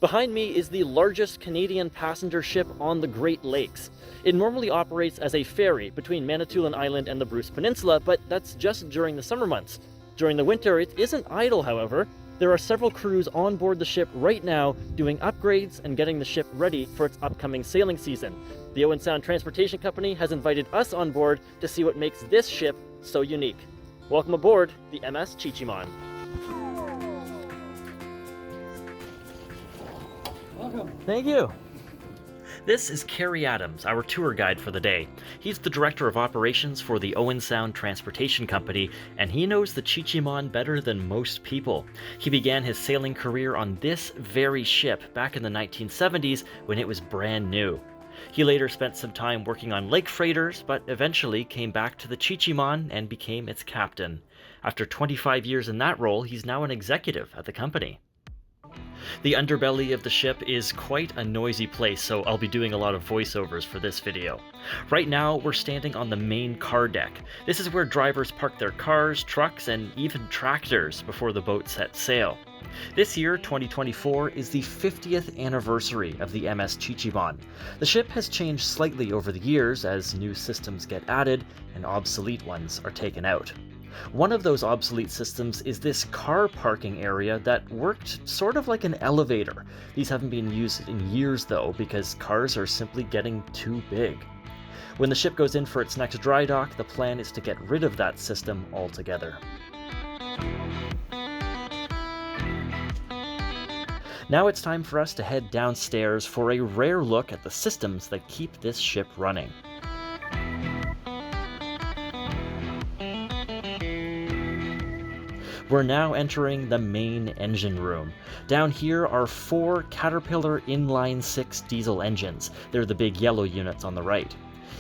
Behind me is the largest Canadian passenger ship on the Great Lakes. It normally operates as a ferry between Manitoulin Island and the Bruce Peninsula, but that's just during the summer months. During the winter, it isn't idle, however. There are several crews on board the ship right now doing upgrades and getting the ship ready for its upcoming sailing season. The Owen Sound Transportation Company has invited us on board to see what makes this ship so unique. Welcome aboard the MS Chi-Cheemaun. Welcome. Thank you. This is Kerry Adams, our tour guide for the day. He's the Director of Operations for the Owen Sound Transportation Company, and he knows the Chi-Cheemaun better than most people. He began his sailing career on this very ship back in the 1970s when it was brand new. He later spent some time working on lake freighters, but eventually came back to the Chi-Cheemaun and became its captain. After 25 years in that role, he's now an executive at the company. The underbelly of the ship is quite a noisy place, so I'll be doing a lot of voiceovers for this video. Right now, we're standing on the main car deck. This is where drivers park their cars, trucks, and even tractors before the boat sets sail. This year, 2024, is the 50th anniversary of the MS Chi-Cheemaun. The ship has changed slightly over the years as new systems get added and obsolete ones are taken out. One of those obsolete systems is this car parking area that worked sort of like an elevator. These haven't been used in years though, because cars are simply getting too big. When the ship goes in for its next dry dock, the plan is to get rid of that system altogether. Now it's time for us to head downstairs for a rare look at the systems that keep this ship running. We're now entering the main engine room. Down here are 4 Caterpillar inline 6 diesel engines. They're the big yellow units on the right.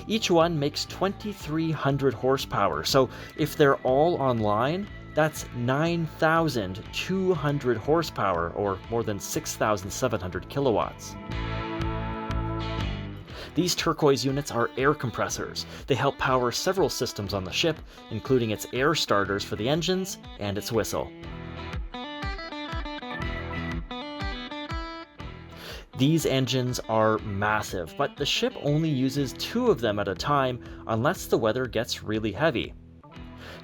Each one makes 2,300 horsepower, so if they're all online, that's 9,200 horsepower, or more than 6,700 kilowatts. These turquoise units are air compressors. They help power several systems on the ship, including its air starters for the engines and its whistle. These engines are massive, but the ship only uses 2 of them at a time unless the weather gets really heavy.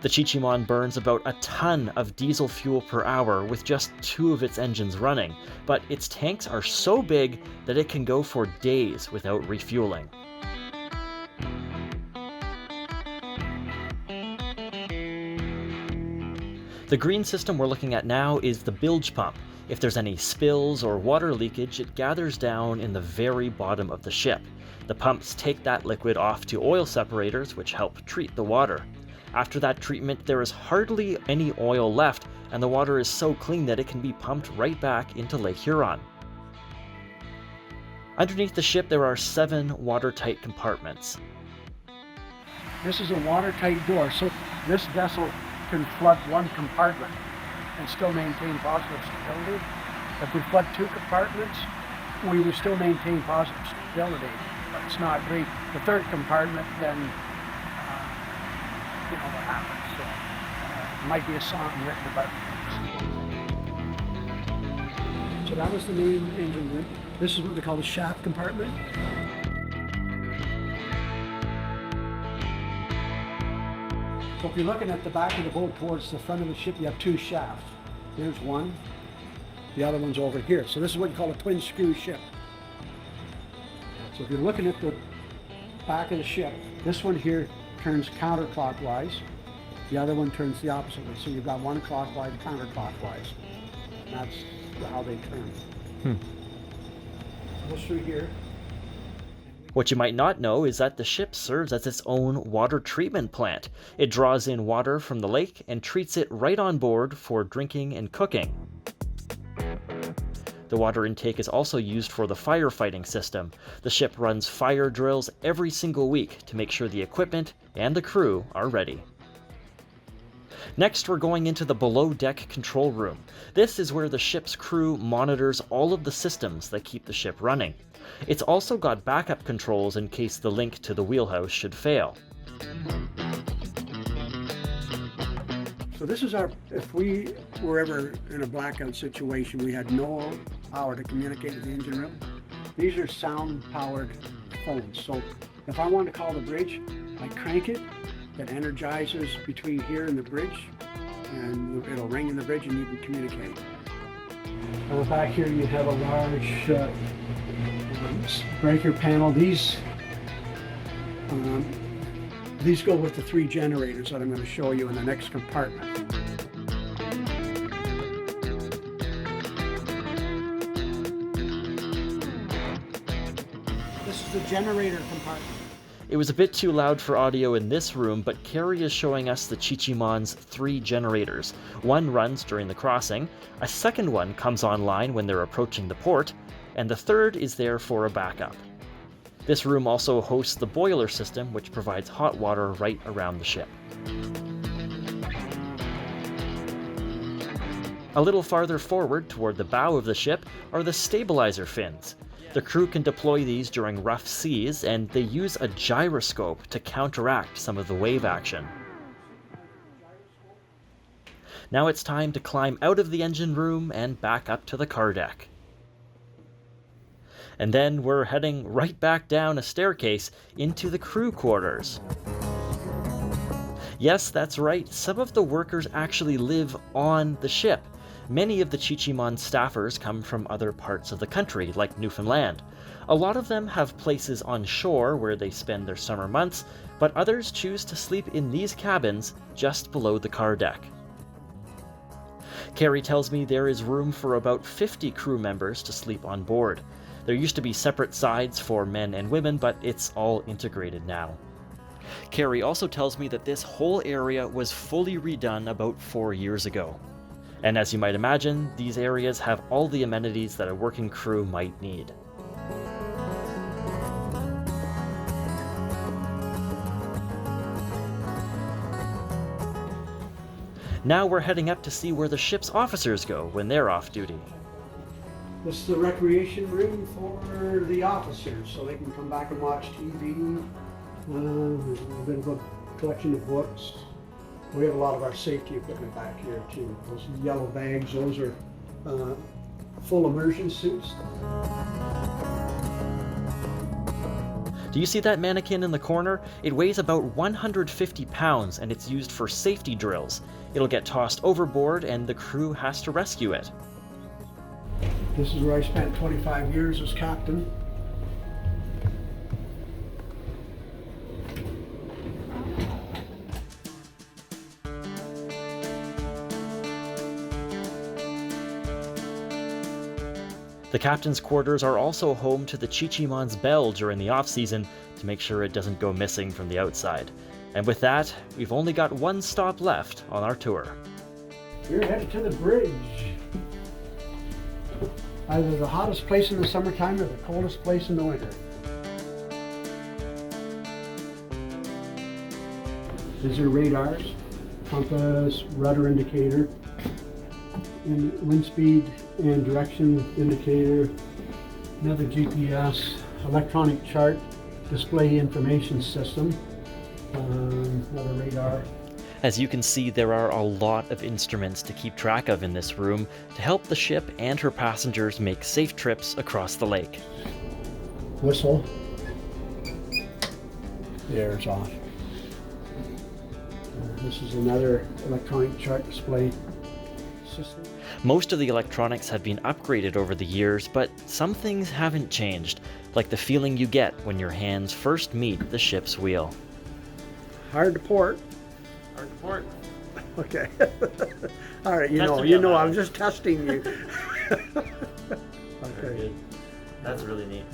The Chi-Cheemaun burns about a ton of diesel fuel per hour with just 2 of its engines running, but its tanks are so big that it can go for days without refueling. The green system we're looking at now is the bilge pump. If there's any spills or water leakage, it gathers down in the very bottom of the ship. The pumps take that liquid off to oil separators, which help treat the water. After that treatment, there is hardly any oil left, and the water is so clean that it can be pumped right back into Lake Huron. Underneath the ship, there are 7 watertight compartments. This is a watertight door, so this vessel can flood 1 compartment and still maintain positive stability. If we flood 2 compartments, we would still maintain positive stability, but it's not great. The 3rd compartment, then you know what happens. So it might be a song written about it. So that was the main engine room. This is what they call the shaft compartment. So if you're looking at the back of the boat towards the front of the ship, you have 2 shafts. Here's one, the other one's over here. So this is what you call a twin screw ship. So if you're looking at the back of the ship, this one here turns counterclockwise, the other one turns the opposite way. So you've got one clockwise, counterclockwise. And that's how they turn. Goes through here. What you might not know is that the ship serves as its own water treatment plant. It draws in water from the lake and treats it right on board for drinking and cooking. The water intake is also used for the firefighting system. The ship runs fire drills every single week to make sure the equipment and the crew are ready. Next, we're going into the below-deck control room. This is where the ship's crew monitors all of the systems that keep the ship running. It's also got backup controls in case the link to the wheelhouse should fail. So this is our, if we were ever in a blackout situation, we had no power to communicate with the engine room. These are sound-powered phones. So if I want to call the bridge, I crank it. It energizes between here and the bridge, and it'll ring in the bridge, and you can communicate. Back here you have a large breaker panel. These go with the 3 generators that I'm going to show you in the next compartment. This is the generator compartment. It was a bit too loud for audio in this room, but Kerry is showing us the Chi-Cheemaun's 3 generators. One runs during the crossing, a second one comes online when they're approaching the port, and the third is there for a backup. This room also hosts the boiler system, which provides hot water right around the ship. A little farther forward, toward the bow of the ship, are the stabilizer fins. The crew can deploy these during rough seas, and they use a gyroscope to counteract some of the wave action. Now it's time to climb out of the engine room and back up to the car deck. And then we're heading right back down a staircase into the crew quarters. Yes, that's right, some of the workers actually live on the ship. Many of the Chi-Cheemaun staffers come from other parts of the country, like Newfoundland. A lot of them have places on shore where they spend their summer months, but others choose to sleep in these cabins just below the car deck. Kerry tells me there is room for about 50 crew members to sleep on board. There used to be separate sides for men and women, but it's all integrated now. Kerry also tells me that this whole area was fully redone about 4 years ago. And as you might imagine, these areas have all the amenities that a working crew might need. Now we're heading up to see where the ship's officers go when they're off duty. This is the recreation room for the officers, so they can come back and watch TV. There's a bit of a collection of books. We have a lot of our safety equipment back here too. Those yellow bags, those are full immersion suits. Do you see that mannequin in the corner? It weighs about 150 pounds and it's used for safety drills. It'll get tossed overboard and the crew has to rescue it. This is where I spent 25 years as captain. The captain's quarters are also home to the Chi-Cheemaun's bell during the off-season to make sure it doesn't go missing from the outside. And with that, we've only got one stop left on our tour. We're headed to the bridge. Either the hottest place in the summertime or the coldest place in the winter. These are radars, compass, rudder indicator, and wind speed and direction indicator, another GPS, electronic chart, display information system, another radar. As you can see, there are a lot of instruments to keep track of in this room to help the ship and her passengers make safe trips across the lake. Whistle. The air's off. This is another electronic chart display system. Most of the electronics have been upgraded over the years, but some things haven't changed, like the feeling you get when your hands first meet the ship's wheel. Hard to port. Hard to port. Okay. All right, Testing I was just testing you. Okay. That's really neat.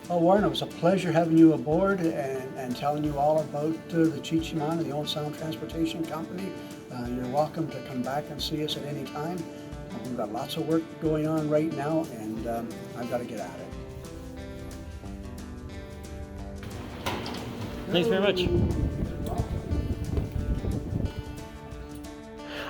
Oh, Warren, it was a pleasure having you aboard and telling you all about the Chi-Cheemaun and the Owen Sound Transportation Company. You're welcome to come back and see us at any time. We've got lots of work going on right now, and I've got to get at it. Thanks very much.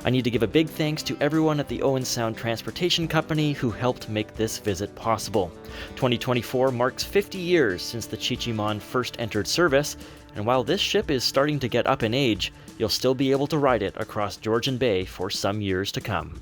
I need to give a big thanks to everyone at the Owen Sound Transportation Company who helped make this visit possible. 2024 marks 50 years since the Chi-Cheemaun first entered service, and while this ship is starting to get up in age, you'll still be able to ride it across Georgian Bay for some years to come.